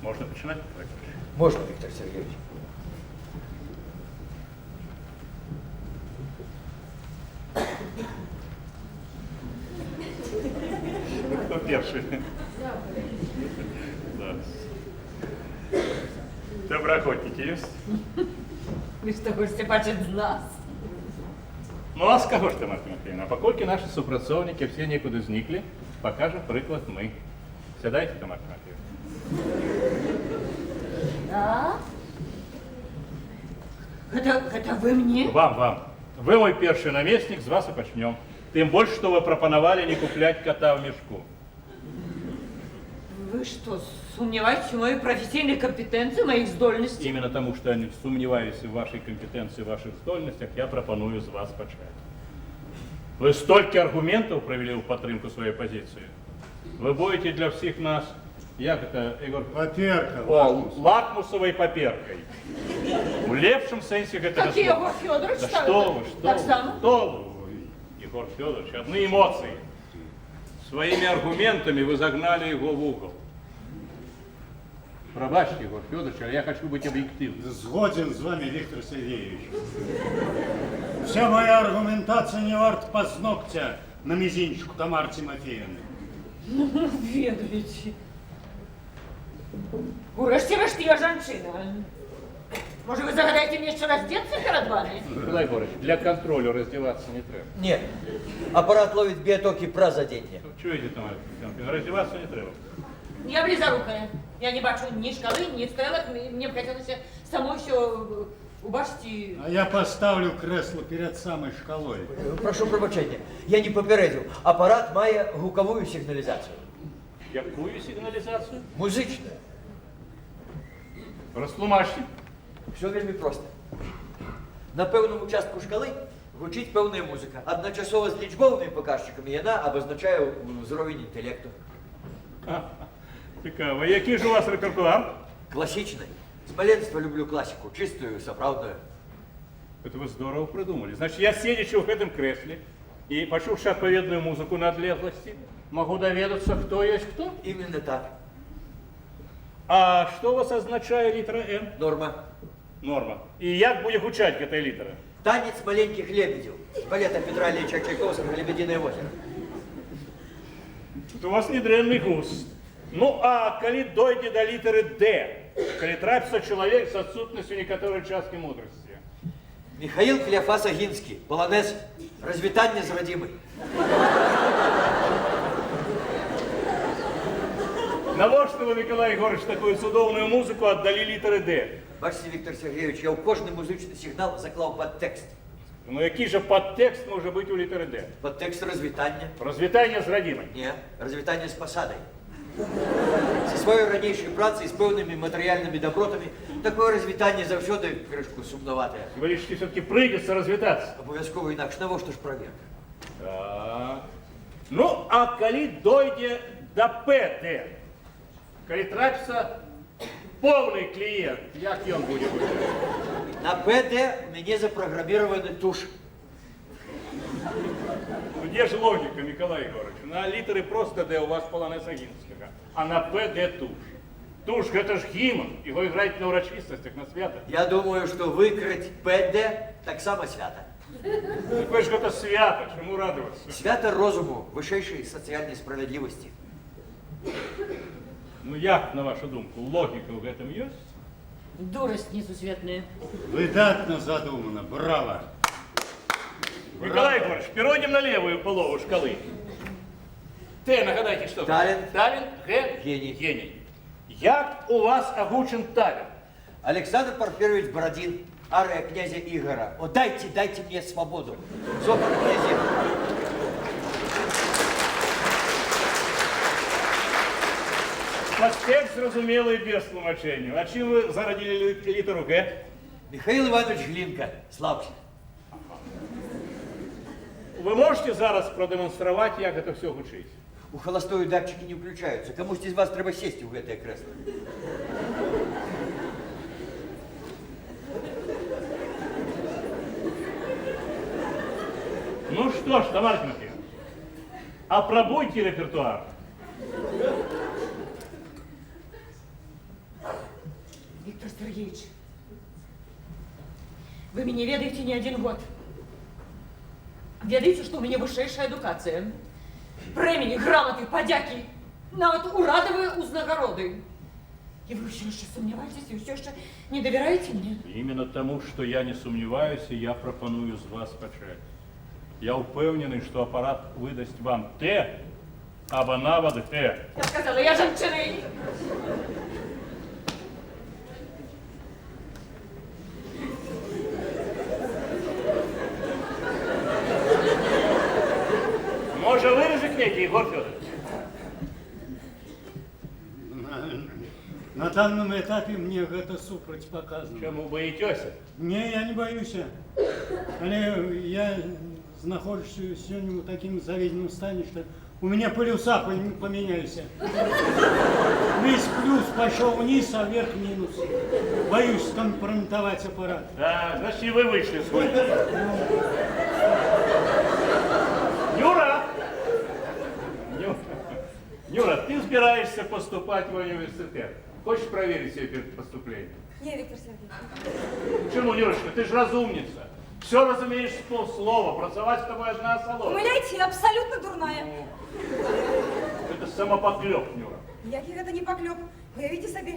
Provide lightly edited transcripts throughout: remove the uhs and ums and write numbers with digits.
Можно начинать? Можно, Виктор Сергеевич. Кто первый? Да. Доброохотники есть? Ви що хочете бачити з нас? Ну а з кого ж ти, Марта Матвіївна? А покольки наші супрацовники всі нікуди зникли, покажемо приклад ми. Сідайте, Марта Матвіївна. Да? Это вы мне? Вам. Вы мой первый наместник, с вас и почнем. Тем больше, что вы пропоновали не куплять кота в мешку. Вы что, сомневаетесь в моей профессиональной компетенции, в моих здольностях? Именно тому, что я не сомневаюсь в вашей компетенции, в ваших стольностях, я пропоную с вас почать. Вы столько аргументов провели в подтримку своей позиции. Вы будете для всех нас, як это, Егор? Паперка, лакмусовой паперкой. В лепшем сенсе этого Как Егор Федорович? Да что вы, Так само? что вы, Егор Федорович, одни эмоции. Своими аргументами вы загнали его в угол. Пробачьте, Егор Федорович, а я хочу быть объективным. Згоден з вами, Віктор Сергійович. Вся моя аргументація не варт пазногтя на мізинчику Тамар Тимофеевны. Ведаете. Урешті-решт я жанчина. Може, ви загадаєте мені ще роздеться перед вами? Николай Егорович, для контроля раздеваться не треба. Нет. Аппарат ловит биотоки празоденья. Чуєте, Тамара Тимофеевна, раздеваться не треба. Я близорукая. Я не бачу ні шкали, ні стрелок. Мені б хотілося самой все убачити. А я поставлю кресло перед самой шкалой. Прошу пробачення. Я не попередив. Апарат має гуковую сигналізацію. Якую сигнализацию? Музичну. Розтлумачте. Все вельми просто. На певному участку шкали гучить певна музика. Одночасово з лічбовими показчиками яна обозначає уровень інтелекту. Цікаво. Який ж у вас репертуар? Классичный. С маленства люблю классику, чистую, соправдную. Это вы здорово придумали. Значит, я, сидячи в этом кресле и почувши отповедную музыку на отлеглости, могу доведаться, кто есть кто? Именно так. А что у вас означает литера Н? Норма. Норма. И як будет гучать эта литера? Танец маленьких лебедей. С балета Петра Ильича Чайковского «Лебединое озеро». Тут у вас недренный густ. Ну, а коли дойде до литеры Д, коли трапится человек с отсутностью некоторой частки мудрости? Михаил Клеофас Агинский. Полонез «Развитание с родимой». Навошта вы, Николай Егорович, такую судовную музыку отдали литеры Д? Бачите, Віктор Сергійович, я у кожний музичний сигнал заклав подтекст. Ну, який же подтекст може бути у літери Д? Подтекст розвітання. Розвітання з родимой. Ні, розвітання з посадою. Зі своєю ранішою працею, з певними матеріальними добротами, таке розвітання завжди кришку сумновате. Вы решите все-таки прыгаться, развитаться. Обов'язково інакше. Навошта ж проверка? Так. Ну, а коли дойде до ПД, коли трапится повний клієнт, як він буде виглядати? На ПД у мене запрограммирована туш. Ну, где же логика, Николай Егорович? На литеры просто Д у вас полонез Агинского, а на ПД туш. Туш, это ж гимн, его играют на урочистостях, на свято. Я думаю, що викрить ПД так само свято. Так ви ж это свято, чему радоваться? Свято розуму, вищейшої соціальної справедливості. Ну, як, на вашу думку, логика в этом есть? Дурость несусветная. Видатно задумано, браво. Николай Егорович, перейдем на левую полову шкалы. Т, нагадайте, что? Талент. Талент, Г. Гений. Гений. Як у вас огучен талент? Александр Порфирьевич Бородин, ария князя Игора. О, дайте мне свободу. Сокол князя. Подтекст зрозумілий без тлумачення. А чим ви зародили літеру Г? Михаил Иванович Глинка, славься. Ви можете зараз продемонструвати, як це все гучить? У холостої датчики не включаються. Комусь із вас треба сесть у це кресло. Ну что ж, Тамара Тимофеевна, опробуйте репертуар. Виктор Сергеевич, вы меня ведаете не один год. Ведаете, что у меня высшая эдукация. Премии, грамоты, подяки, нават урадовые узнагороды. И вы все еще сомневаетесь, и все еще не доверяете мне? Іменно тому, що я не сумніваюся, я пропоную з вас почати. Я впевнений, що апарат видасть вам те, або навіть те. Я сказала, я женщина. Може, ви ризикнете, Єгор Федорович? На данном этапе мне это супраць показано. Чому боїтеся? Не, я не боюсь. Але я знаходжуся сёння ў такім заведеным стане, что у меня полюса поменялись. Весь плюс пошел вниз, а вверх минус. Боюсь скомпрометовать аппарат. Да, значит, и вы вышли с гонки. Нюра! Нюра, ты собираешься поступать в университет. Хочешь проверить себя перед поступлением? Не, Виктор Сергеевич. Почему, Нюрочка, ты же разумница. Все разумеешь с полслова, працевать с тобой одна солома. Умиляйте, я абсолютно дурная. Это самопоклеп, Нюра. Який гэта не паклёп. Уявіце сабе,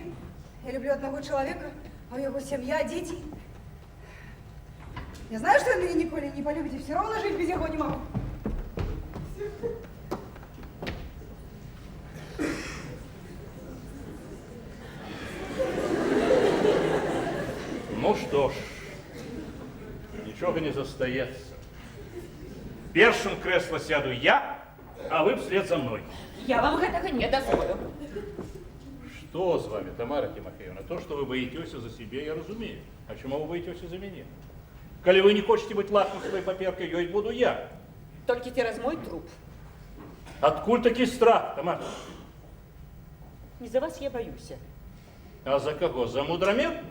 я люблю одного чалавека, а у яго сям'я, дзеці. Я знаю, што яны ніколі не полюбіць, і все равно жыць без яго не магу. Ну что ж, ничего не застається. Першим в кресло сяду я, а вы вслед за мной. Я вам гэтага не дозволю. Что с вами, Тамара Тимофеевна? То, что вы боитесь за себя, я разумею. А чему вы боитесь за меня? Коли вы не хотите быть лакмусовой папіркой, ёй буду я. Только через мой труп. Откуль такий страх, Тамара? Не за вас я боюсь. А за кого? За мудромер?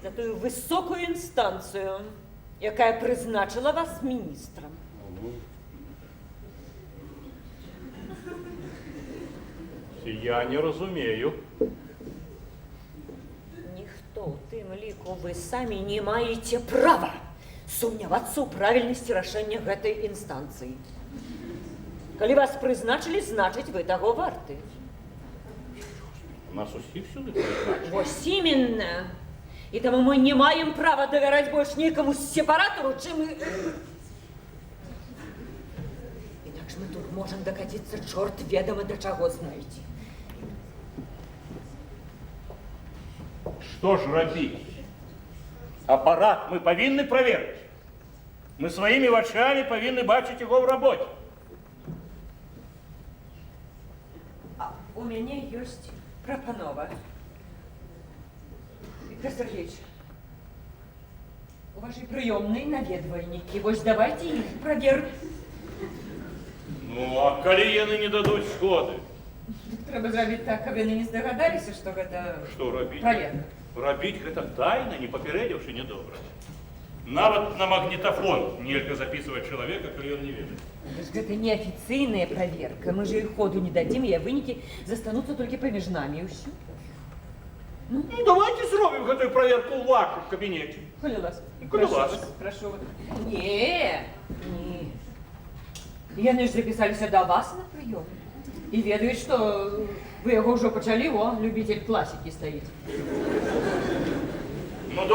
За ту високую інстанцію, яка призначила вас міністром. Я не разумею. Ніхто у тим ліку ви самі не маєте права сумнявацца ў правільнасці рашэння гэтай інстанцыі. Калі вас прызначылі, значыць, вы таго варты. У нас усіх сюди призначили. Вось іменно. І таму мы не маем права давяраць больш нейкаму сепаратару, чым... Інакш мы тут можам дакаціцца чорт ведама да чаго, знаеце. Что ж робить? Аппарат мы повинны проверить. Мы своими очами повинны бачить его в работе. А у мяне ёсць прапанова. Виктор Сергеевич, у вашей прыёмнай наведвальнікі. Вось давайте іх праверым. Ну, а коли яны не дадут сходы? Трэба зрабіць так, каб яны не здагадаліся, што гэта Что робить? праверка. Робить гэта тайна, не папярэдзіўшы недобра. Нават на магнітафон нельга записывать человека, коли он не ведает. Гэта неафіцыйная праверка. Мы же іх ходу не дадзім, і вынікі застануцца толькі паміж намі, і ўсё. Ну, давайте зробім гэтую проверку ў вашым кабінеце. Коли ласка. Коли ласка. Прошу вас. Не. Яны ж запісаліся да вас на прыём. І ведаюць, што вы яго ўжо пачалі, любитель класікі стаіць. Ну,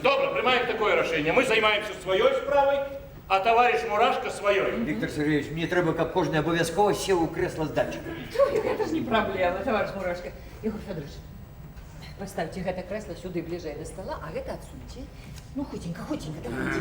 добре, приймаємо такое рішення. Ми займаємося своєю справою, а товариш Мурашко своєю. Виктор Сергеевич, мне трэба, каб кожны абавязкова сеў у крэсла з датчиком. Это ж не проблема, товарищ Мурашко. Егор Федорович, поставьте это кресло сюда ближе до стола, а это отсуньте. Ну, худенько, давайте.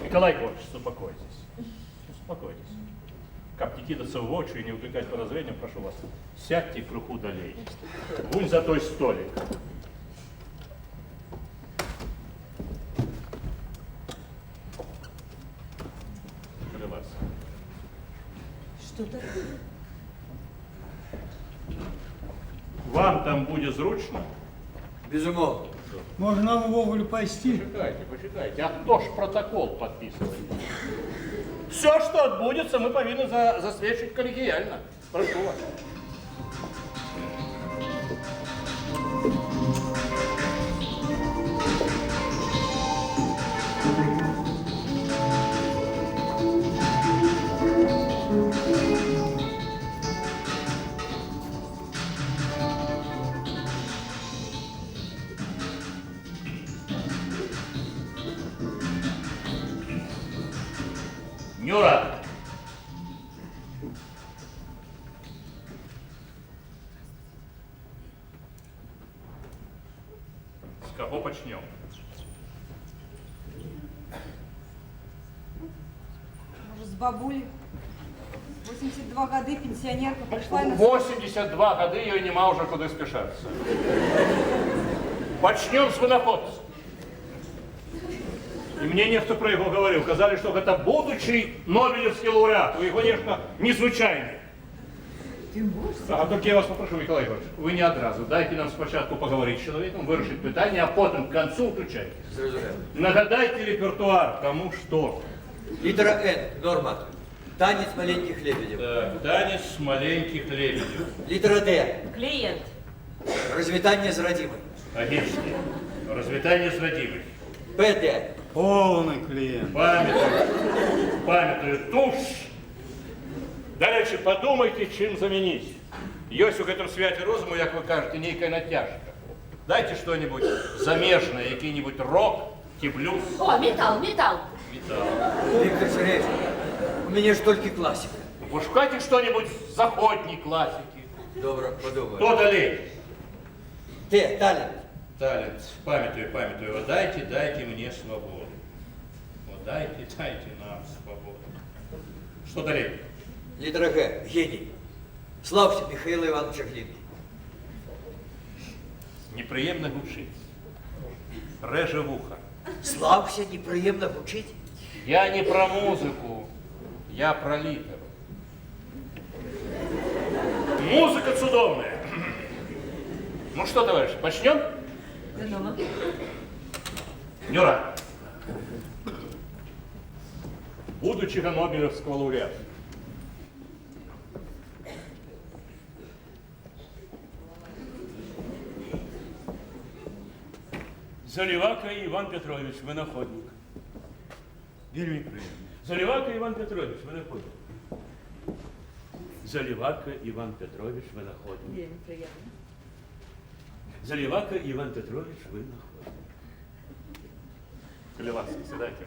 Николай Егорович, успокойтесь. Успокойтесь. Как не кидаться в очи и не увлекать подозрения, прошу вас, сядьте круху долей. Вунь за той столик. вам будет зручно? Безумовно. Можно в Вовлю пойти? Почитайте. А кто ж протокол подписывает? Все, что отбудется, мы повинны засвечивать коллегиально. Прошу вас. Нюра! С кого почнем? Может, с бабулей? 82 годы, пенсионерка, пришла и на... 82 года ее нема уже куда спешаться. Почнем с выноходца. И мне некто про его говорил. Казали, что это будущий Нобелевский лауреат. Вы, конечно, не случайный. Ты можешь? А только я вас попрошу, Миколай Иванович, вы не одразу. Дайте нам спочатку поговорить с человеком, вирішити питання, а потом к концу включайтесь. Зрозуміло. Нагадайте репертуар, кому что. Литера Н. Норма. Танец маленьких лебедев. Так, танец маленьких лебедів. Литера Д. Клиент. Развитание с родимой. Логічний. Розвітання з родимих. ПД. Полный клиент. Пам'ятаю, туш. Дальше подумайте, чим замінити. Есть у гэтым святі розуму, як ви кажете, нейкая натяжка. Дайте что-нибудь замежное, який-нибудь рок, ті блюз. О, металл. Виктор Сергеевич, у меня ж только классика. Пошукайте что-нибудь заходней классики. Добро, подумаю. Кто далее? Т. Талент. Талент. Памятую. Вот дайте мне свободу. Вот дайте нам свободу. Что далее? Литера Г. Гений. Славься, Михаила Ивановича Глинки. Неприємно гучить. Реже вуха. Славься, неприемно учить. Я не про музыку, я про литеру. Музыка чудовная. Ну что, товарищи, почнем? Нюра. Будущего Нобелевского лауреата. Заливака Іван Петрович, винаходник. Вельми приємно. Заливака Іван Петрович, винаходник. Заливака Іван Петрович, винаходник. Вельми приятно. Заливака Іван Петрович, винаходник. Колевацкий, сідайте.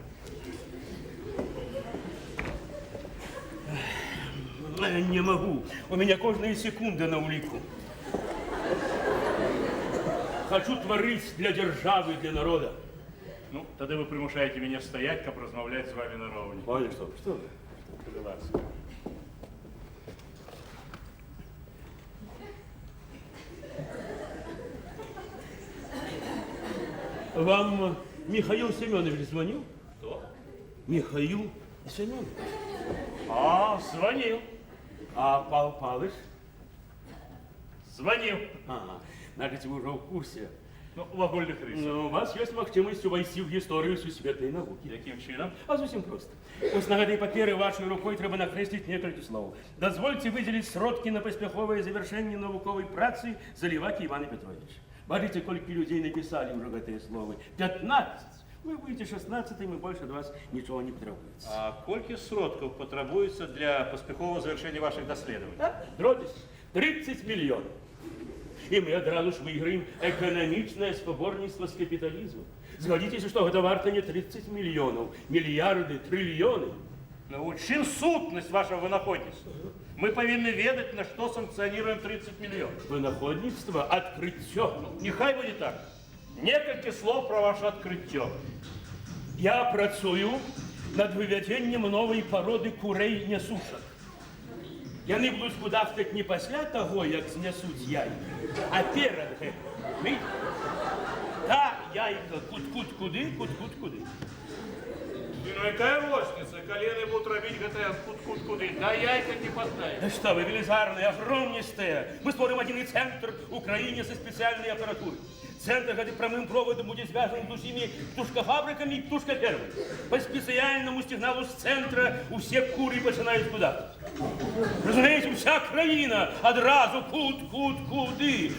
Не могу. У меня кожная секунда на улику. Хочу творить для державы, для народа. Ну, тогда вы примушаете меня стоять, как размовлять с вами на ровне. Ой, что вы? Колевацкий. Вам Михаил Семенович звонил? Кто? Михаил Семенович. А, звонил. А Павел Павлович? Звонил. Ага, значит, вы уже в курсе. Ну, в огульных рисах. Ну, у вас есть возможность увойти в историю сусветной науки. Яким чином? А зовсім просто. Ось на гэтай паперы вашей рукой треба накреслить некалькі слов. Дозвольте выделить сродки на паспяховае завершэнне навуковай працы Заливаки Ивана Петровича. Бачите, колькі людей написали уже гэтыя словы? 15. Вы будете 16-м, и больше от вас ничего не потребуется. А колькі сродков потребуется для поспехового завершения ваших доследований? Дробись, 30 миллионов. И мы одразу ж выиграем экономичное споборництво с капитализмом. Згодитесь, что это варто не 30 миллионов, миллиарды, триллионы. Ну, в чим сутність вашого винаходництва? Ми повинні ведати, на що санкціонуємо 30 мільйонів. Винаходництво, открытие. Нехай буде так. Некалькі слов про ваше відкриття. Я працюю над выведением новой породы курей-несушек. Яны будуть кудахтать не пасля того, як знесуть яйка, а перед гэтым. Та яйка кут-кут куды, кут-кут куды. Ну якая розница, колены будут робить гэта куды. Да яйка не Да поставить. что вы, велизарные, огромнистые. Мы створим один центр в Украине со специальной аппаратурой. Центр этой прямым проводом будет связан с усими птушкофабриками и птушкофермами. По специальному сигналу с центра у всех куры начинают куда. Разумеется, вся країна одразу куди.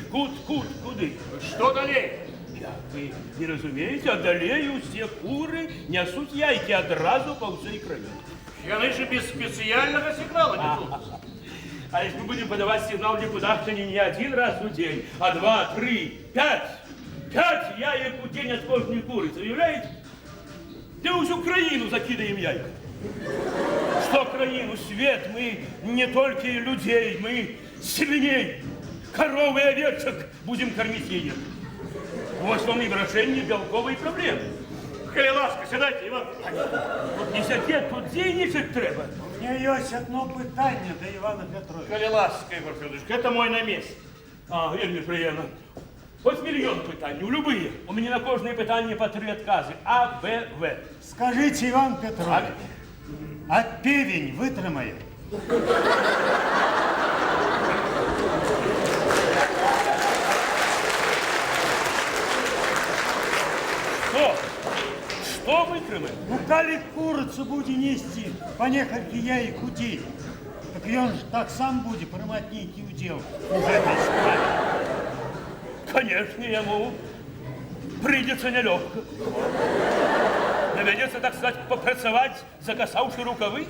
Что далее? Як ви не розумієте, одалею всі кури несуть яйки одразу по всій країні. Яны же без специального сигнала несут. А если мы будем подавать сигнал никуда, то не один раз в день, а 2, 3, 5. 5 яек у день от кожной курицы, уявляете? Да всю країну закидаем яйка. Что країну? Свет, мы не только людей, мы свиней, коров и овечек будем кормить яйцами. Вот вам и выражение белковой проблемы. Коли ласка, сідайте, Іван. Вот не сидеть, тут денежек треба. У меня есть одно питание до Ивана Петровича. Коли ласка, Ігор Федорович, это мой на месте. А, вельми приємно. Ось мільйон питань, любые. У мене на кожне питання по 3 відкази. А, Б, В. Скажите, Иван Петрович, а певень вытримает? Что? Что витримає? Ну, коли курицу будет нести по несколько яиц в день, так и он же так сам будет принимать некий удел в этой справе. Конечно, ему придется нелегко. Доведется, так сказать, попрацевать, закасавши рукавы.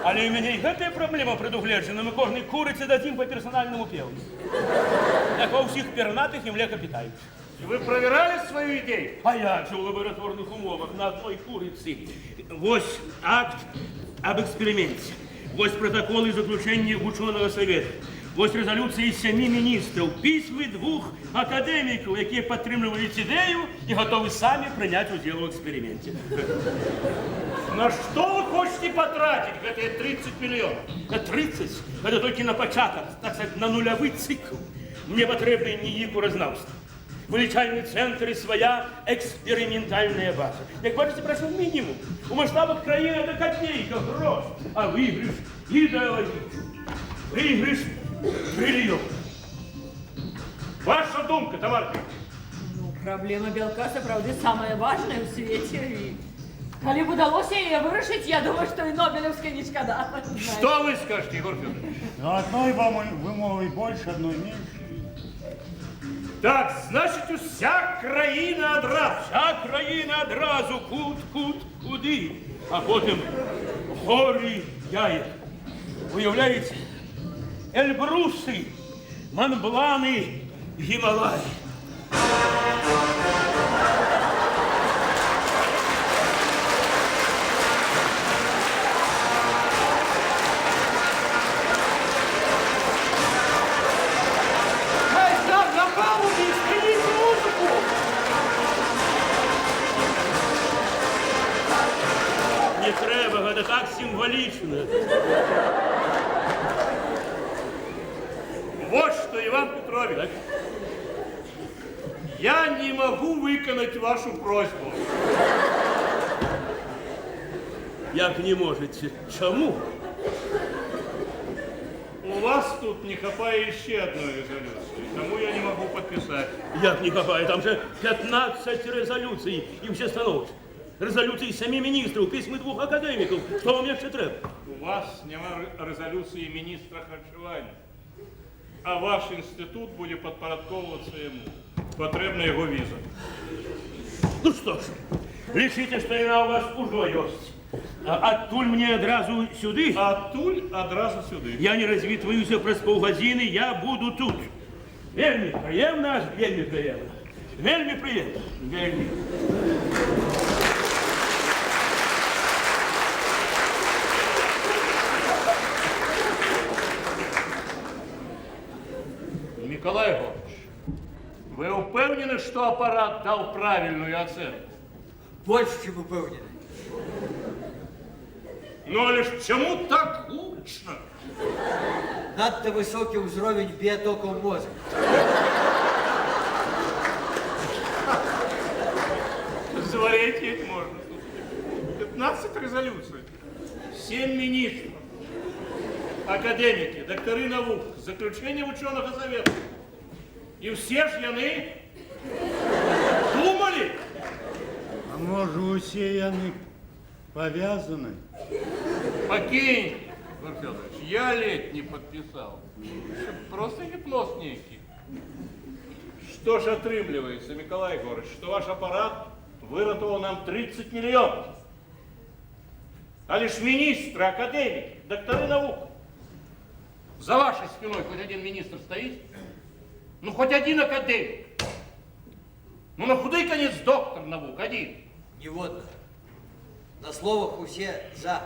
Але у меня и эта проблема предугледжена. Мы кожной курице дадим по персональному певню. Як у всіх пернатих і млекопитаючих. Вы проверяли свою идею? А як же у лабораторних умовах на одной куриці? Вось акт об эксперименте. Вось протоколы заключения ученого совета. Вось резолюції 7 міністрів, письми 2 академіків, які підтримують ідею і готові самі прийняти уділ у експерименті. На что вы хотите потратить эти 30 миллионов? 30 – це тільки на початок, так сказати, на нульовий цикл. Мені потрібен ніяк краєзнавство. Вилічальний центр і своя експериментальна база. Як бачите, пройшов мінімум. У масштабах країни це копійка, грош, а виграш ідеологічний. Виграш трильйон. Ваша думка, товарищ. Ну, проблема белка, сапраўды, самая важная в свете. И коли б удалось ее вырашить, я думаю, что и Нобелевской не шкода. Что вы скажете, Егор Федорович? Ну, одной вымовой больше, одной меньше. Так, значит, вся країна одразу. Вся країна одразу куди. А потім горі яєк. Уявляєте? Ельбруси, Монблани, Гімалаї. Майдан, на палубе, измените музыку! Не треба, це так символічно. Вот что, Иван Петрович. Так? Я не могу выполнить вашу просьбу. Як не можете? Чому? У вас тут не хватает еще одной резолюции, тому я не могу подписать. Як не хапає? Там же 15 резолюцій і всі становчі. Резолюції 7 міністрів, письми 2 академіків. Що вам ще треба? У вас нема резолюции министра харчевания, а ваш институт будет подпорядковываться ему. Потребна его виза. Ну що ж, лишите, що вона у вас уже есть. Оттуль мені одразу сюди. А туль одразу сюди. Я не розвітваюся през півгодини, я буду тут. Вельми приємно, вельми приємно. Вельми приємно, вельми. Николай Егорович, вы упевнены, что аппарат дал правильную оценку? Больше, чем упевнений. Но лишь чему так гучно? Надто високий узровень біотоку мозку. Звореть можно. резолюцию. 7 министров, академики, докторы наук, заключение ученого совета. И все ж яны думали. А може усі яны пов'язані? Покиньте, Егор Федорович, я летний подписал. Просто гипноз некий. Что ж отрымливается, Николай Егорович, что ваш аппарат выратовал нам 30 миллионов. А лишь министры, академики, докторы наук. За вашей спиной хоть один министр стоит? Ну, хоть один академик. Ну, на худой конец доктор наук, один. Ніводна. На словах усе за,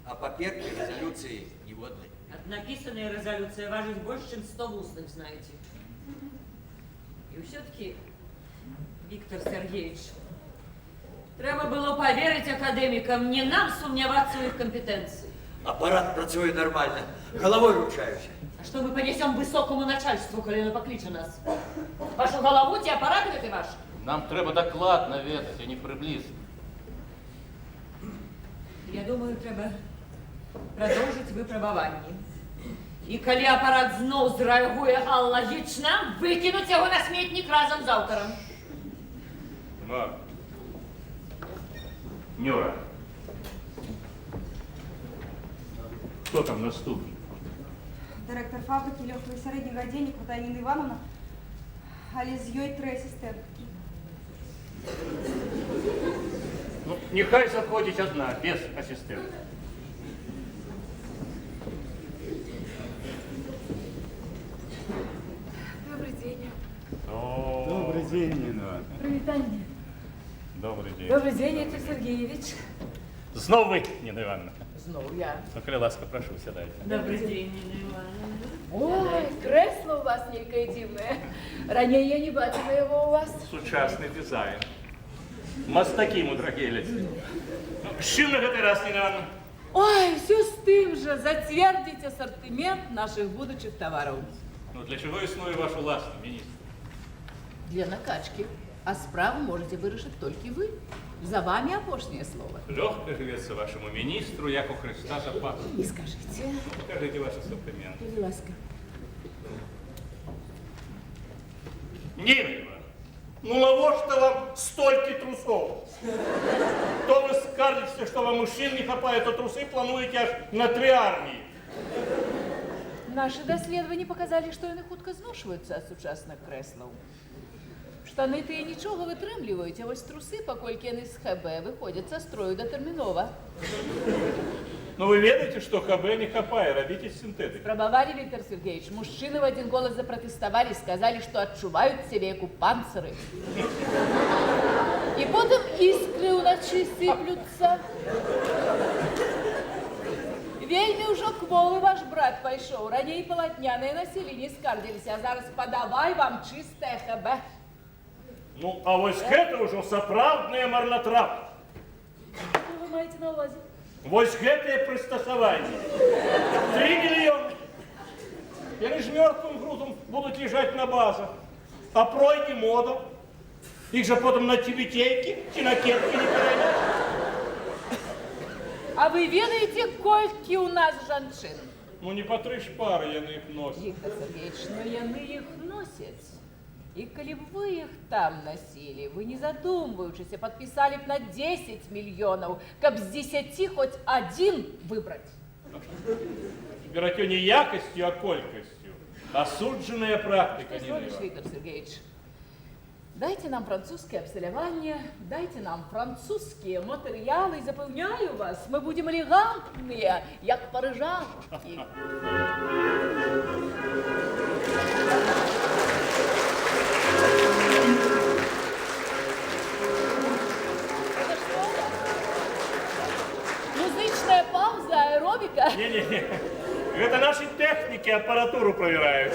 а паперки резолюции ніводной. Написанная резолюция важит больше, чем 100 устных, знаете. И все-таки, Виктор Сергеевич, треба было поверить академикам, не нам сумневаться в их компетенции. Аппарат працює нормально. Головой ручаюся. А что мы понесем высокому начальству, коли оно покличе нас? Вашу голову, те аппараты это ваши? Нам треба доклад наведать, а не приблизно. Я думаю, треба продолжить выпробование. И коли аппарат знов зреагує аналогічно, викинуть його на смітник разом з автором. Нюра, кто там наступник? Директор фабрики легкого и среднего денег Ніна Івановна, але з її 3 асистентки. Ну, нехай заходить одна, без ассистента. Добрий день. Добрий день, Ніна Івановна. Привітання. Добрый день. Добрий день, Віктор Сергійович. Снова вы, Нина Ивановна. Знову я. Ну, коли ласка, прошу, сядайте. Добрий день, Ніна Івановна. Ой, кресло у вас некое дивное. Ранее я не бачила его у вас. Сучасний дизайн. Мастаки мудрагелець. Ну, з чим на цей раз, Нина Івановна? Ой, все з тим же. Затвердить ассортимент наших будущих товаров. Ну, для чого існує ваш власний міністр? Для накачки. А справу можете вирішити тільки ви. За вами опошнее слово. Легко живеться вашому міністру, як у Христа за пасу. Не скажите. Покажите ваш ассортимент. Будь ласка. Нина Ивановна, ну навошта вам столько трусов? То вы скажете, что вам мужчин не хапает, то трусы плануете аж на 3 армии. Наші дослідження показали, що вони хутко зношуються від сучасних креслів. Штани то і нічого витримлюють, а ось труси, покольки вони з ХБ, виходять со строю дотерміново. Но вы ведаете, что ХБ не хапает, робите из синтетики. Пробовали, Виктор Сергеевич. Мужчины в один голос запротестовали, сказали, что отчувают в себе як у панциры. И потом искры уночі сыплются. Вельми уже кволый ваш брат пошел. Ранее полотняные носили, не скардились, а зараз подавай вам чистое ХБ. Ну, а ось гэта уже сапраўдная марнотрапа. Что вы маете на увазі? Вось гэтае прыстасаванне. 3 миллиона. Яны ж мертвым грузом будут лежать на базах. А пройде мода. Их же потом на тибетейки и на кепки не перейдут. А вы ведаете, кольки у нас жанчын? Ну не по 3 шпары яны их носят. Виктор Сергеевич, но яны их носят. И коли б вы их там носили, вы не задумываючись, подписали б на 10 миллионов, каб с 10 хоть один выбрать. Берете не якостью, а колькостью. Осудженная практика, Что Нина смотришь, Ивановна. Виктор Сергеевич? Дайте нам французское обстреливание, дайте нам французские материалы, и запевняю вас, мы будем элегантные, як парижанки. Это что? Музычная пауза, аэробика? Не-не-не. Это наши техники аппаратуру проверяют.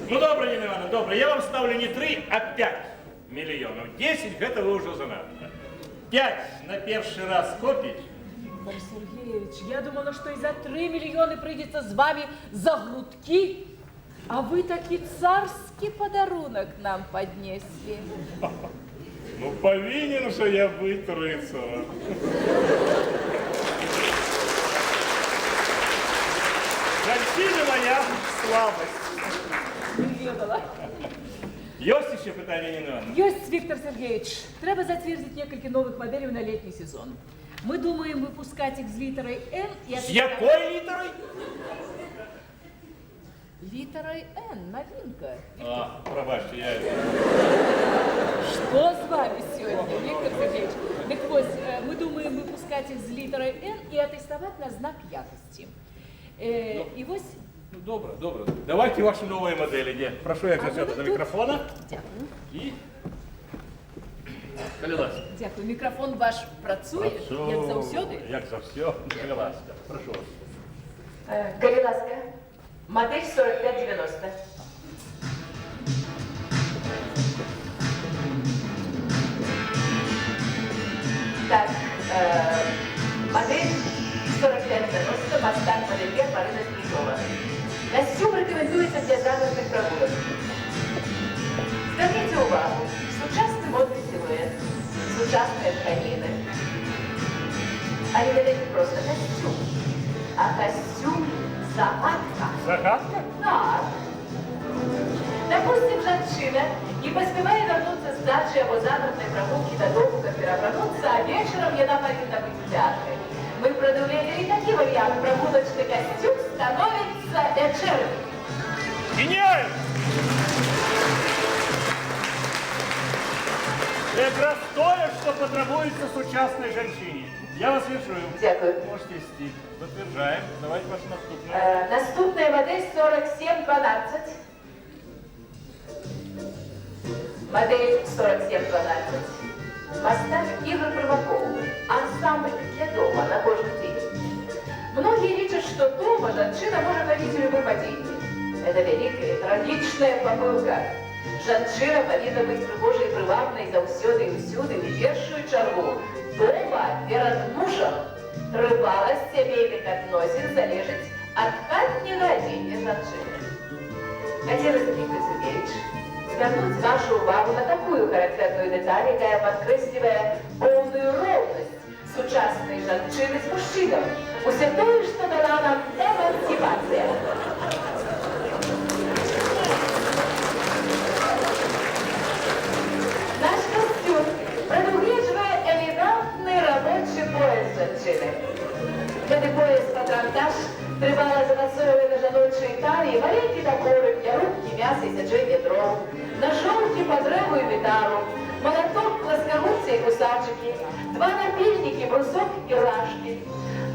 Ну, добре, Нина Ивановна, добре. Я вам ставлю не 3, а 5 миллионов. 10 это вы уже занадто. 5 на первый раз копить. Виктор Сергеевич, я думала, что и за 3 миллиона придется с вами за грудки, а вы таки царский подарунок нам поднесли. Ну, повинен же я быть рыцарем. Женщина моя слабость. Ведала. Есть еще питание, Нина Ивановна? Ёсть, Виктор Сергеевич, треба затвердить несколько новых моделей на летний сезон. Мы думаем выпускать их с литерой N и... С якой литерой? Литерой N, новинка. А, пробачьте, я... Что с вами сегодня, Виктор Сергеевич? Так вот, мы думаем выпускать их с литерой N и аттестовать на знак якости. И вот... Ну, добре, добре. Давайте ваши новые модели. Ні, прошу як ну, до мікрофона. Дякую. І... Коли ласка. Дякую. Мікрофон ваш працює, як завсёди. Як завсёди. Коли ласка. Прошу вас. Коли ласка, модель 4590. Так, модель 4590, Мастак модельер Марина Смешова. Костюм рекомендується для загородних прогулок. Зверніть увагу, сучасний модний силует, сучасні тканини. А это не просто костюм, а костюм-загадка. Загадка? Так. Допустим, женщина не поспевает вернуться с дачи або загородной прогулки до дому, как переобернуться, а вечером она повинна быть в театре. Мы продумали и такие варианты. Прогулочный костюм становится вечером. Гениально! Якраз то, что потребуется сучасной женщине. Я вас вешаю. Дякую. Можете идти. Подтверждаем. Давайте вашу наступную. Наступная модель 4712. Модель 4712. Мастак Игорь Провоков. Ансамбль для дома на кожный день. Многие лечат, что дома женщина может ловить любые падения. Это великая, трагичная помылка. Женщина повинна быть пригожей, привабной, заўсёды і ўсюды, у першую чаргу. Дома перед мужем трываласць сямейных адносін залежыць ад хатняга адзення жанчыны. Хотелось, Виктор Сергеевич, звернуть вашу увагу на такую характерную деталь, якая подкресливая полную ровность сучасной жанчыны с мужчином. Усе тое, что дала нам эмансипация. Наш костюм предугледживает элегантный рабочий пояс женщины. Гэты пояс патронтаж трывала замацовывая на жаночай талии маленькие топоры для рубки мяса и саджэння дров, ножовки по древу и металлу, молоток, плоскогубцы и кусачики, два напильники, брусок и рашки,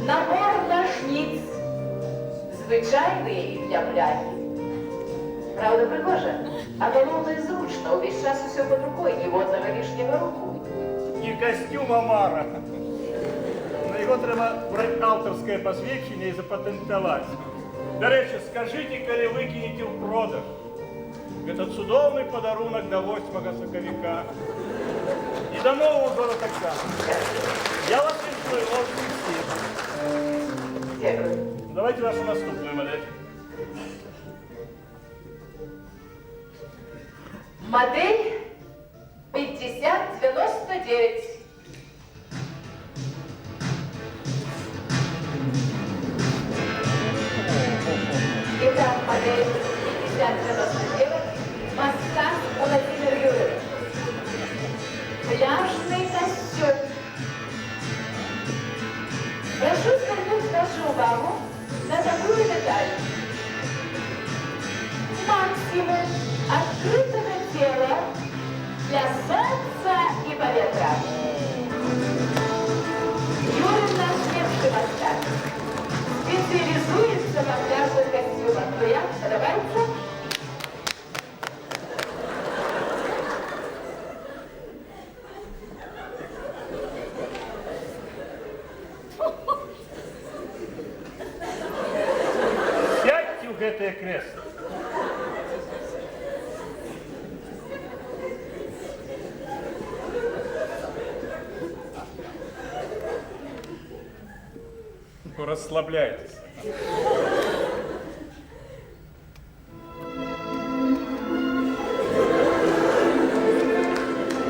набор ножниц, звычайные для пляги. Правда, пригожа, а головне зручно, увесь час усё под рукой, ни водного лишнего руку. Не костюм Амара. На його треба брати авторське посвідчення і запатентувати. До речі, скажіть, коли викинете в продаж. Этот судовный подарунок до 8 соковика. И до Нового года так само. Я вас віншую, можете всі. Дякую. Давайте вашу наступную модель. Модель 5099. Итак, модель 5099. Мастак Владимир Юрьевич. Пляжный костюм. Прошу звернуть вашу увагу на такую деталь. Максимум открытого тела для солнца и поветра. Юрий наш немский мастак специализуется на пляжных костюмах. Ну як, подобається? Сядьте в гэтае кресло. Расслабляйтесь.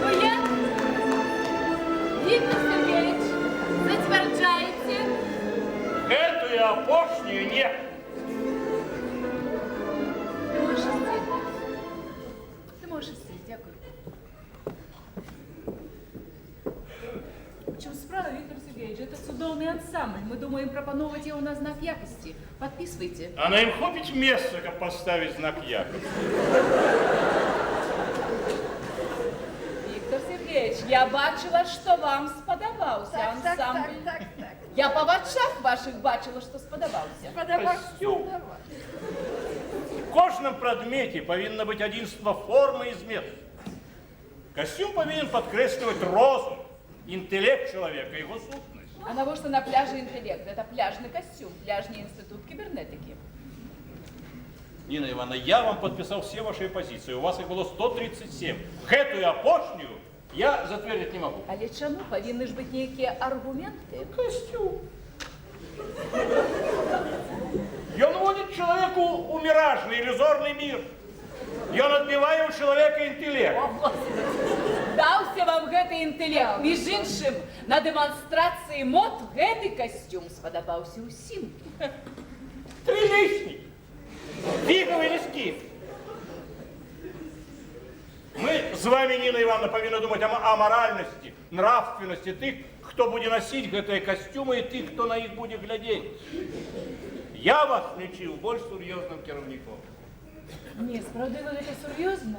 Ну я дякую. В чым справа, Виктор Сергеевич? Это цудоўны ансамбль. Мы думаем прапановваць яго на знак якасці. Подписывайте. А на им хопить место, как поставить знак якости. Виктор Сергеевич, я бачила, что вам сподобался ансамбль. Я по вачах ваших бачила, что сподобался. Костюм. В кожном предмете повинно быть единство формы и змет. Костюм повинен подкресливать розум, интеллект человека, его сутность. А на что на пляже интеллект? Это пляжный костюм, пляжный институт кибернетики. Нина Ивановна, я вам подписал все ваши позиции. У вас их было 137. Эту опошнюю я затвердить не могу. Але чаму павінны ж быць нейкія аргументы? Костюм. И он вводит человеку у миражный, иллюзорный мир. И он отбивает у человека интеллект. Даўся вам гэты інтэлект. Між іншым, на дэманстрацыі мод гэты касцюм спадабаўся ўсім. Трилистник. Фиговые листки. Мы с вами, Нина Ивановна, повинны думать о моральности, нравственности тех, кто будет носить гэтые костюмы, и тех, кто на них будет глядеть. Я вас лечил больше серьезным керовником. Не, справді ви гэта сур'ёзна?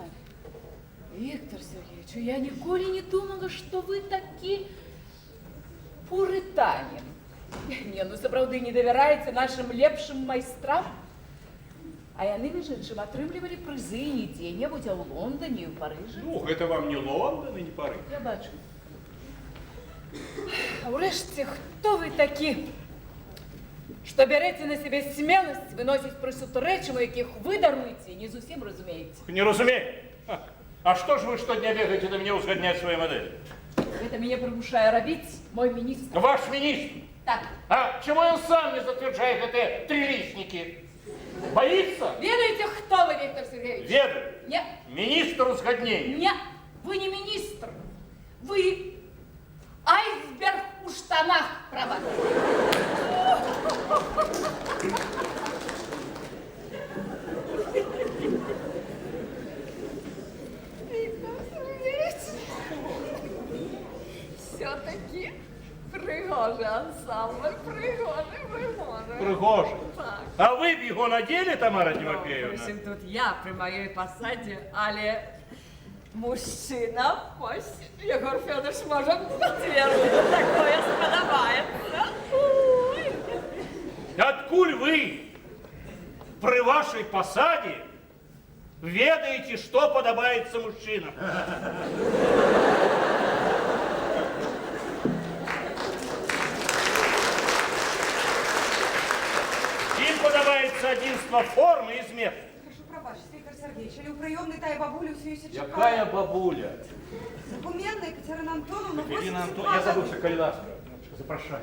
Виктор Сергеевич, я ніколі не думала, что вы такі пуританин. Не, ну сапраўды не давяраеце нашим лепшым майстрам? А яны, між іншым, атрымлівалі прызы не дзе-небудзь, а ў Лондоне, ў Парыжы. Ну, это вам не Лондон и не Париж. Я бачу. А ўрэшце, хто вы такі, што бярэце на сябе смеласць выносіць прысуд рэчаў, якіх вы даруеце, не зусім разумееце? Не разумею. А что ж вы штодня бегаете до меня узгоднять свои модели? Гэта мяне прымушае рабіць мой міністр. Ваш министр. Так. А чему он сам не затверждает эти трилистники? Боится? Ведаеце, хто вы, Виктор Сергеевич? Ведаю. Не. Министр узгоднения. Не, вы не министр. Вы айсберг у штанах, право. Все-таки пригожий ансамбль, пригожий. Пригожий. Так. А вы б его надели, Тамара Тимофеевна? Причем тут я при моей посаде, але мужчина, ось Егор Федорович может подтвердить, такое сподобается. Откуль вы при вашей посаде ведаете, что подобается мужчинам? Им подобается единство формы и змет. Прошу пробачить, Виктор Сергеевич, или у приемной тая бабуля у Сьюси чекала. Какая бабуля? Гуменная Екатерина Антоновна, Екатерина 82 Антоновна, я года. забылся, Калинаска. Запрошай.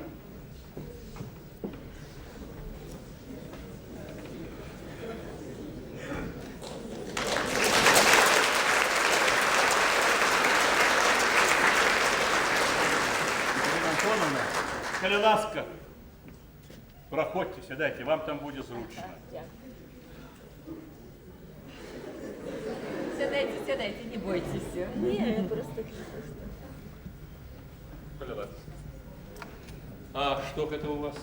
Екатерина Антоновна, Калинаска. Проходьте, сідайте, вам там буде зручно. Сядайте, не бойтесь. Не, просто... Калинаска. А что это у вас?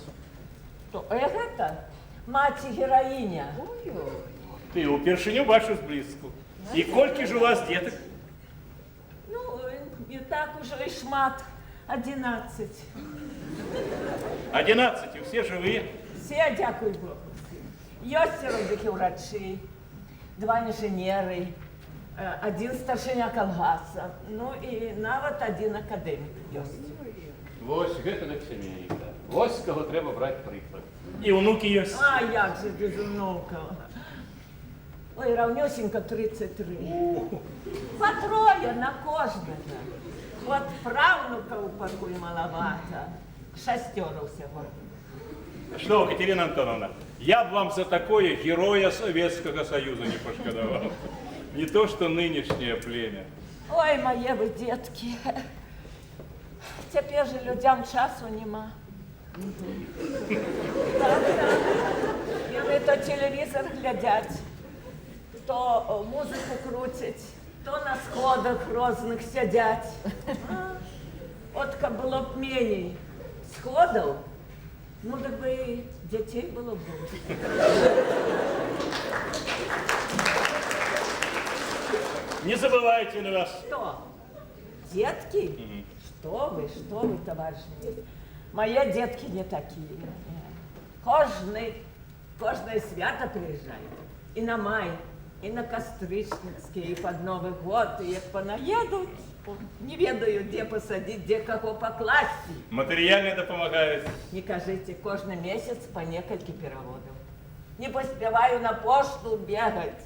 Гэта маці-гераіня. Ты упершыню бачу зблізку. І колькі ж у вас деток? Ну, не так уже і шмат. 11. 11, и все живые. Все, дякую Богу. Ёсць родзікі ўрачы, 2 інжынеры, 1 старшыня калгаса, ну і нават 1 акадэмік ёсць. Вось гэта так сямейка. Вось з каго трэба браць прыклад. І ўнукі ёсць. А як же без унукаў? Ой, раўнёсенька 33. Па трое на кожнага. Вот правнукаў пакуль малавата. 6 усяго. Что, Екатерина Антоновна, я б вам за такое героя Советского Союза не пошкодовал. Не то, что нынешнее племя. Ой, мае вы детки. Цяпер же людям часу нема. Яны то телевізор глядяць, то музыку круцяць, Хто на сходах розных сядзяць? А? От каб было б меней сходаў, ну так бы і дзяцей было б больш. Не забывайте на вас. Что? Детки? Что вы, товарищ министр? Мои детки не такие. Кожное свято приезжает. И на май, и на Кастрычніцкий, и под Новый год. И як понаедут, не ведаю, где посадить, где кого покласть. Материально допомагають. Не кажите, кожный месяц по несколько переводов. Не поспеваю на пошту бегать.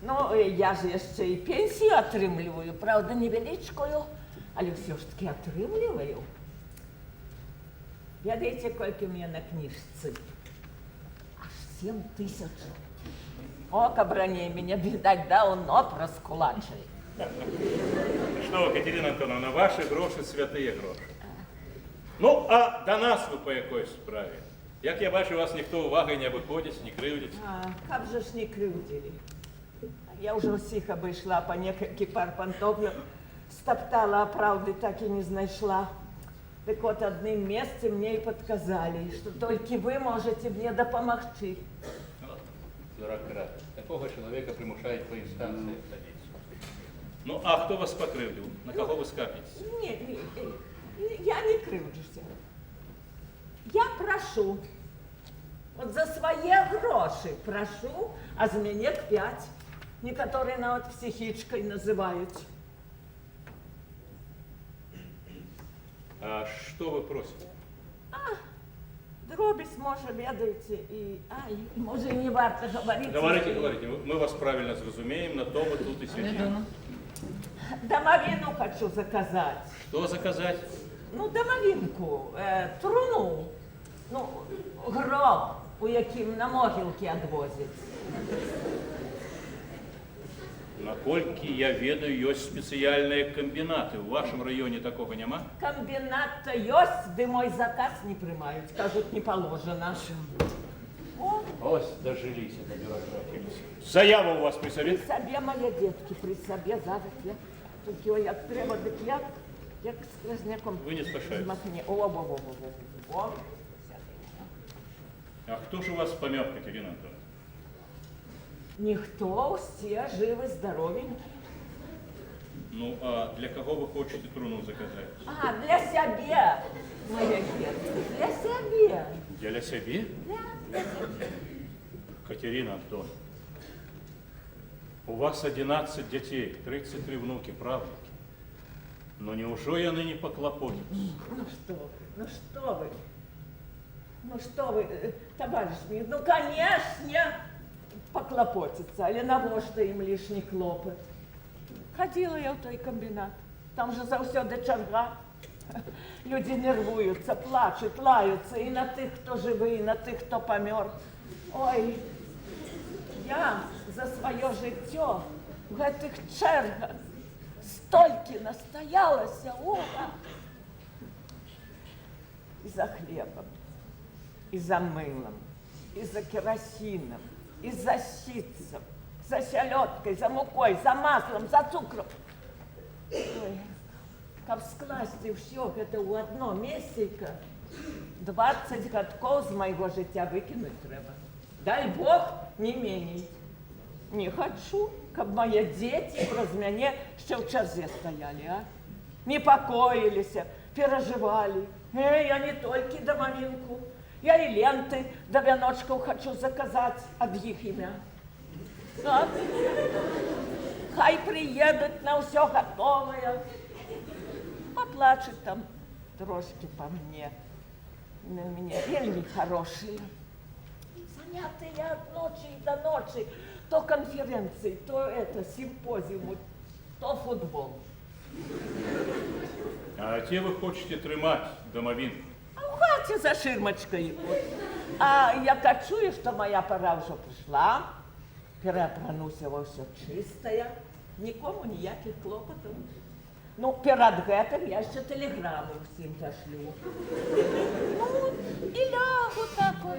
Ну, я же еще и пенсию отрымливаю, правда, невеличкую, але все ж таки отрымливаю. Ведаете, кольки у меня на книжце? Аж 7000. О, кабраней меня, видать, давно проскулачили. Что вы, Катерина Антоновна, ваши гроши святые гроши. Ну, а до нас ви по якої справі? Як я бачу, вас ніхто уваги не обиходить, не кривдить. А, как же ж не крывдили? Я уже усіх обійшла по некалькі пар пантофлів, стоптала, а правды так и не знайшла. Так вот, одним месте мне и подсказали, что только вы можете мне допомогти. Вот, бюрократ. Такого человека примушают по инстанции садиться. Ну, а кто вас покривдил? На кого вы скажете? Нет, я не крывджуся. Я прошу. Вот за свои гроши прошу, а за меня 5. Некоторые нават психичкой называют. А что вы просите? Дробість, може, ведаете, и... Ай, може, не варто говорить. Говорите, говорите. Мы вас правильно зразумеем, на то мы тут и сидим. Домовину хочу заказать. Что заказать? Ну, домовинку, труну. Ну, гроб, у яким на могилки отвозят. Наколькі я ведаю, ёсць спецыяльныя камбінаты. У вашем районе такого няма? Комбинат-то есть, да мой заказ не примают. Скажут, не положено. О, Ось дожились до бюрократии. Заява у вас при при собі? себе, мои детки, при себе зараз я. Тільки о, як треба, так як сквозняком. Ви не спішаєте. Змахне. О. А хто ж у вас помер, Катерина Антоновна? Ніхто, все живы, здоровенькі. Ну, а для кого вы хочете труну заказать? А, для себе, моя детка, для себе. Для себе? Да. Катерина Антоновна, у вас 11 детей, 33 внуки, правнуки. Но неужели они не поклопотятся? Ну что вы, товарищ мне, ну, конечно, поклопотиться, але навошта им лишний клопот. Ходила я в той комбинат, там же заўсёды чарга. Люди нервуются, плачут, лаются и на тых, кто живы, и на тых, кто помер. Ой, я за свое жыццё в гэтых чэргах столькі настоялася, ура! И за хлебом, и за мылом, и за керосином, и за ситцем, за селедкой, за мукой, за маслом, за цукром. Ой, каб скласти ўсё гэта ў одно месцейка, 20 гадкоў з майго жыцця выкінуць трэба. Дай Бог, не меней. Не хочу, каб мои дети праз мяне ще в чарзе стояли, а? Непокоились, переживали. Я не только домовинку, я и ленты до веночков хочу заказать от их имя. Так? Хай приедут на все готовое. Поплачут там трошки по мне. На меня вельми хорошие. Занятые от ночи до ночи. То конференции, то это, симпозиумы, то футбол. А те вы хочете тримать домовинку? А в хаті за ширмочкою. А я чую, що моя пора вже прийшла, переопрануся во все чистое, нікому ніяких клопотів. Ну, перед гэтым я ще телеграму всім пошлю. Ну, і лягу так от.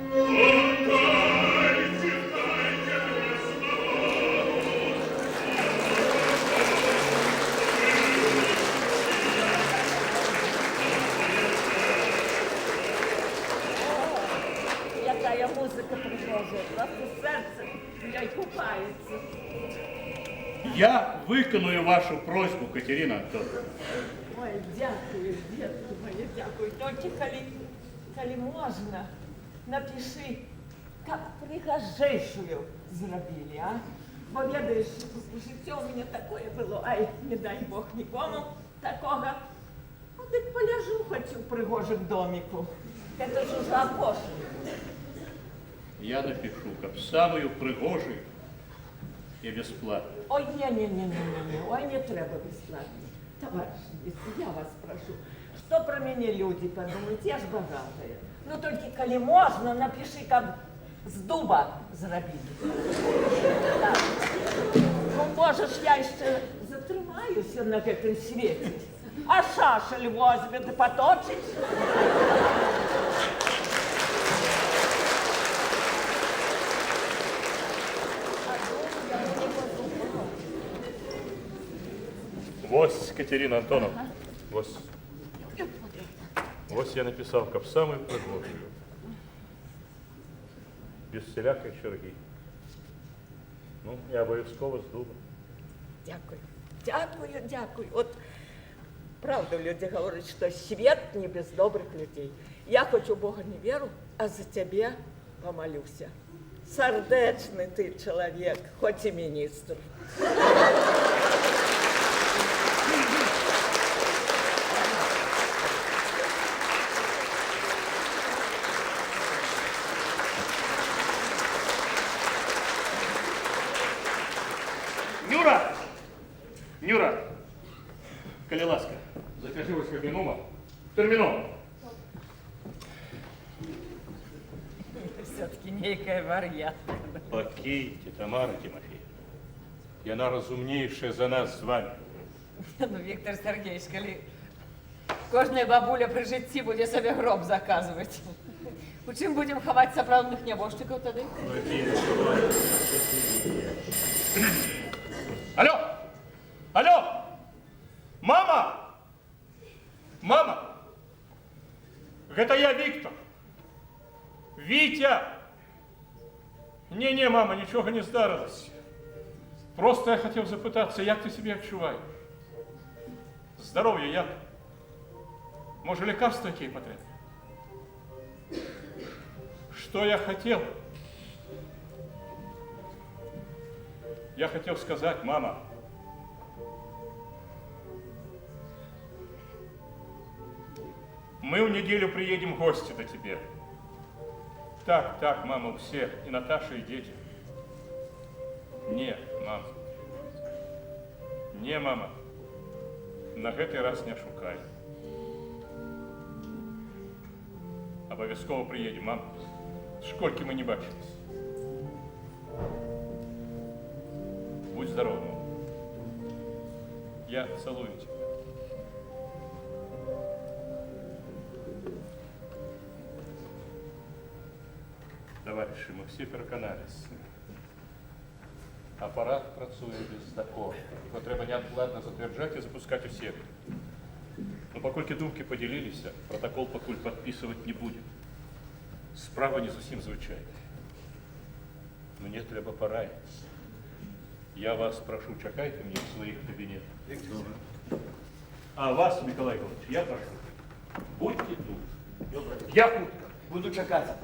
Я виконую вашу просьбу, Катерина Антоновна. Ой, дякую, детки мої, дякую. Тільки коли можна, напиши, як пригожейшую зробили, а? Бо ведаєш, життя у мене таке було, ай, не дай Бог нікому такого. Ну, так поляжу хоч у пригожим домику. Це ж уже опошли. Я напишу, как самую пригожую и бесплатную. Ой, не, ой, не треба безплатно. Товарищ, я вас прошу, что про меня люди подумают, я ж богатая. Ну, только коли можно, напиши, как с дуба зробили. Так. Ну, можеш, я ще затримаюся на гэтым свете, а шашель возьме да поточить. Вось, Катерина Антоновна, вось. Вось я написал, как самую пригожую. Без всякой черги. Ну, и обовязково с дуба. Дякую. От правду люди говорять, що світ не без добрих людей. Я хоч у Бога не вірю, а за тебе помолюся. Сердечний ти чоловік, хоч і міністр. Нюра, коли ласка, закажи ось терміном. Терміном. Все-таки некая вар'ятка. Покиньте, Тамара Тимофеевна. И она разумнейшая за нас с вами. Ну, Віктор Сергійович, коли кожна бабуля при житті буде собі гроб заказувати. У чим будемо ховати справжніх небожчиків тоді? Алло! Алло! Мама! Мама! Это я, Виктор. Витя! Не, мама, нічого не здарилось. Просто я хотів запитатися, як ти себе відчуваєш? Здоров'я як? Може, лекарства які потрібні? Что я хотел? Я хотел сказать, мама, мы в неделю приедем в гости до тебя. Так, мама, у всех, и Наташа, и дети. Не, мама, на гэты раз не шукай. Обовязково приедем, мама. Сколько мы не бачились. Будь здорова, мама. Я целую тебя. Товариші, ми всі переконалися. Апарат працює бездоходно. Його треба неодкладно затверджати і запускати у сектор. Но покольки думки поділилися, протокол покуль підписувати не будемо. Справа не зовсім звичайна. Мені треба пора. Я вас прошу, чекайте мене в своїх кабінетах. А вас, Миколай Иванович, я прошу, будьте тут. Я тут. Буду чекати.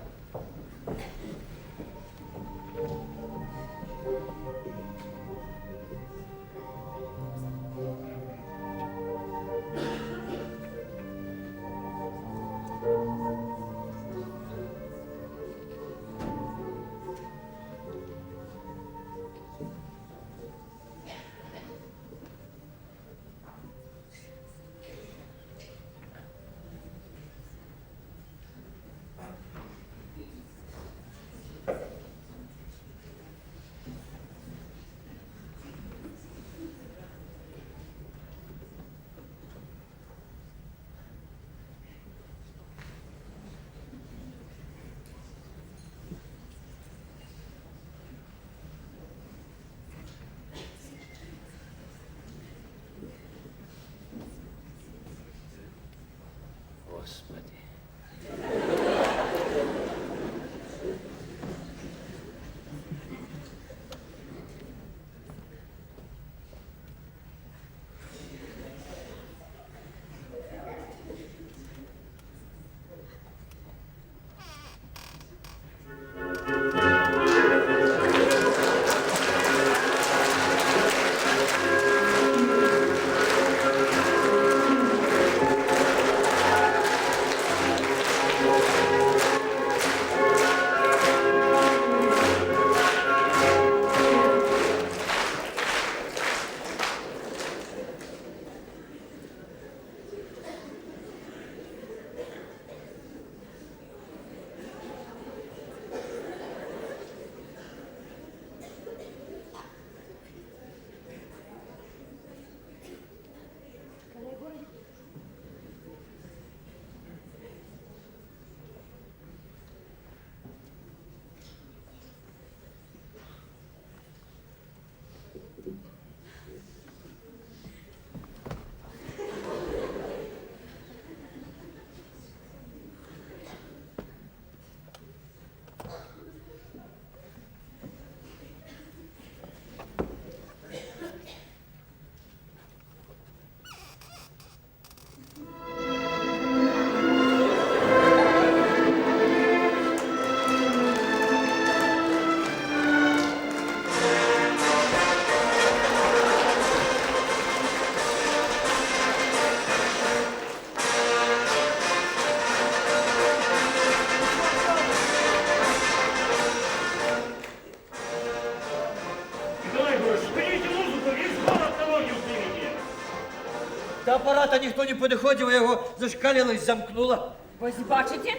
До апарата ніхто не підходив, я його зашкалила і замкнула. Ось бачите?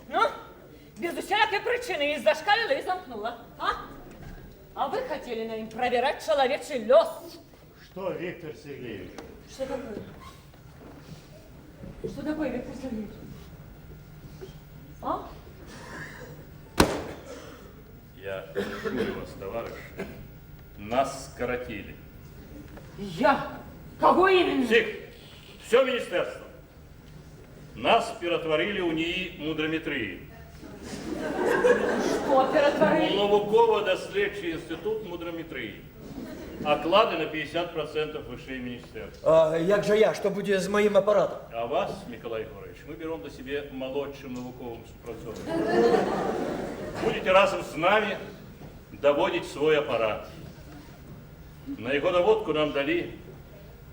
Ну, без усякой причины и зашкалила, и замкнула. А вы хотели на ним проверять человечий лёс. Что, Виктор Сергеевич? Что такое? Что такое, Виктор Сергеевич? А? Я прошу вас, товарищ, нас скоротили. Я? Кого именно? Всех, все министерство. Нас перетворили у НИИ мудрометрии. Что перетворили? Науково-дослідчий інститут мудрометрії. Оклады на 50% выше министерства. А як же я? Що буде з моїм апаратом? А вас, Миколай Егорович, мы берем до себе молодшим науковым супрацовником. Будете разом с нами доводить свой аппарат. На его доводку нам дали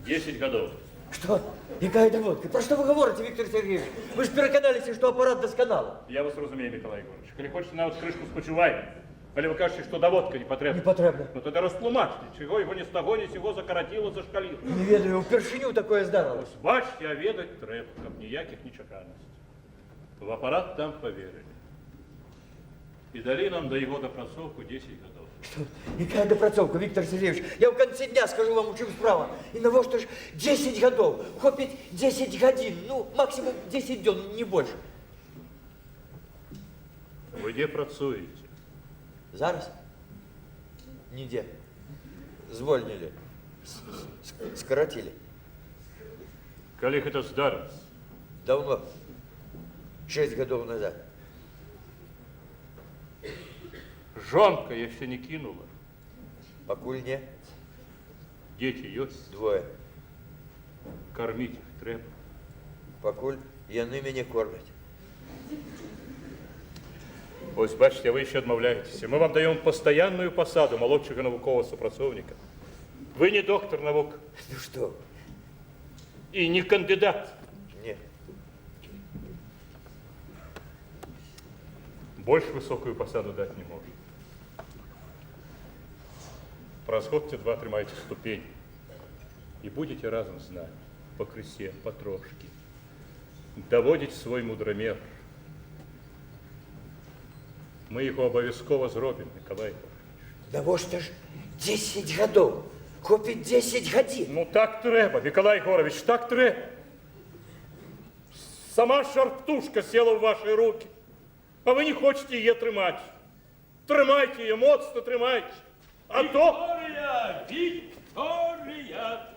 10 годов. Що? Яка доводка? Про що ви говорите, Віктор Сергійович? Ви ж переконалися, що апарат досконалий. Я вас разумею, Миколай Егорович. Коли хочете навіть кришку спочивайте, коли ви кажете, що доводка не потрібна. Не потрібна. Ну тоді розтлумачте, чого його ні з того, ні з сього закоротило, зашкалило. Не ведаю, впершиню такое здарилось. Ось бачите, а ведать треба, каб ніяких нечаканостей. В апарат там поверили. І дали нам до його допрацовку 10 годов. Что? Яка допрацовка, Віктор Сергійович? Я в конце дня скажу вам, у чим справа. І на що ж 10 годов, хопить 10 годин, ну, максимум 10 днів, не більше. Ви де працюєте? Зараз? Ніде. Звольнили. Скоротили. Коли це здарилось? Давно. 6 годов назад. Жонка я ще не кинула. Покуль не. Діти есть? 2. Кормить їх треба. Покуль яны мяне кормять. Ось бачите, ви ще відмовляєтеся. Ми вам даємо постоянну посаду молодшого наукового супрацовника. Ви не доктор наук Ну что? і не кандидат. Не. Больше высокую посаду дать не может. Просходьте 2-3 маете ступень. И будете разом с нами, по кресе, по трошке, доводить свой мудромер. Мы его обовязково зробим, Николай Егорович. Да вот что ж 10 годов. Хопить 10 годин. Ну так треба, Николай Егорович, так треба. Сама шарптушка села в ваші руки, а ви не хочете її тримати. Тримайте її, моцно тримайте. А то... Виктория! Виктория!